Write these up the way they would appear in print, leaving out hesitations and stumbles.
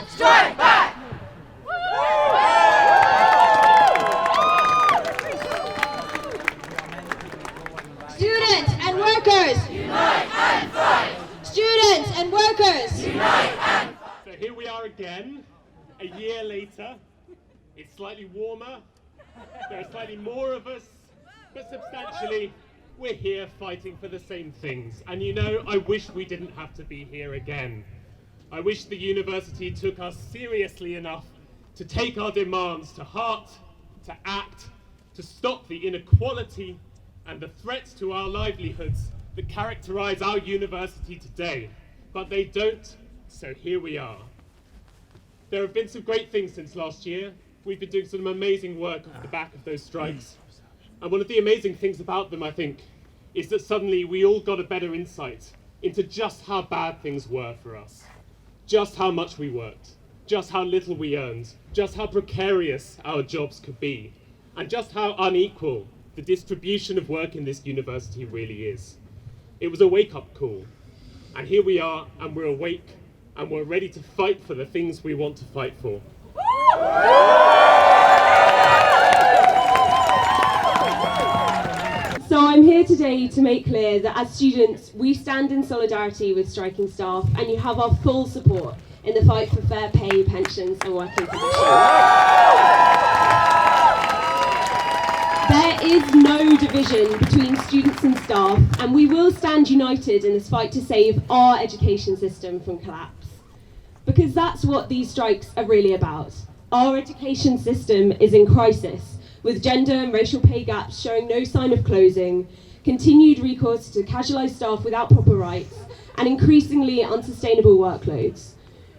Strike back! Students and workers! Unite and fight! Students and workers! Unite and fight! So here we are again, a year later. It's slightly warmer, there are slightly more of us, but substantially, we're here fighting for the same things. And you know, I wish we didn't have to be here again. I wish the university took us seriously enough to take our demands to heart, to act, to stop the inequality and the threats to our livelihoods that characterize our university today. But they don't, so here we are. There have been some great things since last year. We've been doing some amazing work off the back of those strikes. And one of the amazing things about them, I think, is that suddenly we all got a better insight into just how bad things were for us. Just how much we worked, just how little we earned, just how precarious our jobs could be, and just how unequal the distribution of work in this university really is. It was a wake-up call. And here we are, and we're awake, and we're ready to fight for the things we want to fight for. So I'm here today to make clear that as students, we stand in solidarity with striking staff, and you have our full support in the fight for fair pay, pensions and working conditions. There is no division between students and staff, and we will stand united in this fight to save our education system from collapse. Because that's what these strikes are really about. Our education system is in crisis, with gender and racial pay gaps showing no sign of closing, continued recourse to casualised staff without proper rights, and increasingly unsustainable workloads.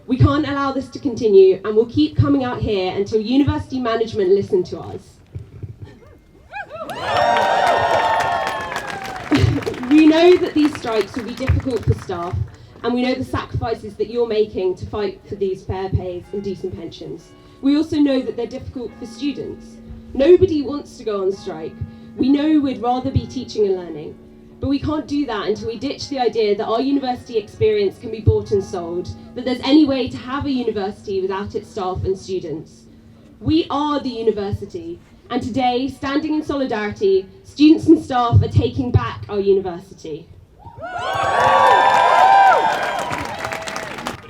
We can't allow this to continue, and we'll keep coming out here until university management listen to us. We know that these strikes will be difficult for staff, and we know the sacrifices that you're making to fight for these fair pays and decent pensions. We also know that they're difficult for students. Nobody wants to go on strike. We know we'd rather be teaching and learning, but we can't do that until we ditch the idea that our university experience can be bought and sold, that there's any way to have a university without its staff and students. We are the university, and today, standing in solidarity, students and staff are taking back our university.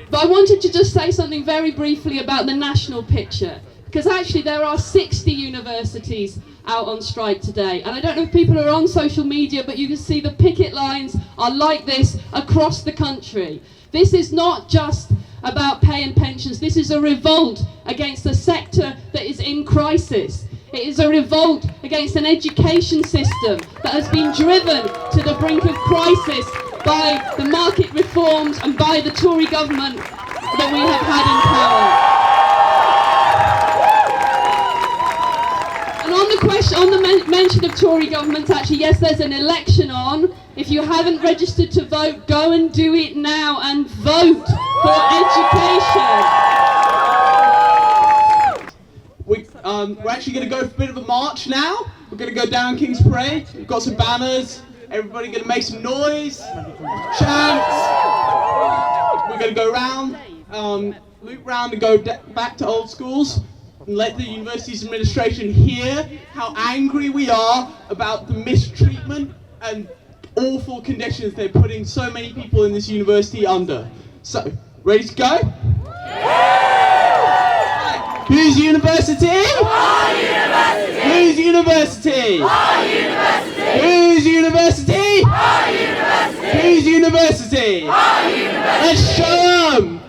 But I wanted to just say something very briefly about the national picture, because actually there are 60 universities out on strike today. And I don't know if people are on social media, but you can see the picket lines are like this across the country. This is not just about pay and pensions. This is a revolt against a sector that is in crisis. It is a revolt against an education system that has been driven to the brink of crisis by the market reforms and by the Tory government that we have had in power. And on the question, on the mention of Tory government, actually, yes, there's an election on. If you haven't registered to vote, go and do it now and vote for education. We're actually going to go for a bit of a march now. We're going to go down King's Parade. We've got some banners. Everybody going to make some noise, chants. We're going to go round, loop round and go back to old schools and let the university's administration hear how angry we are about the mistreatment and awful conditions they're putting so many people in this university under. So, ready to go? Whose university? Our university! Whose university? Our university! Whose university? Our university! Whose university? Our university! Let's show 'em!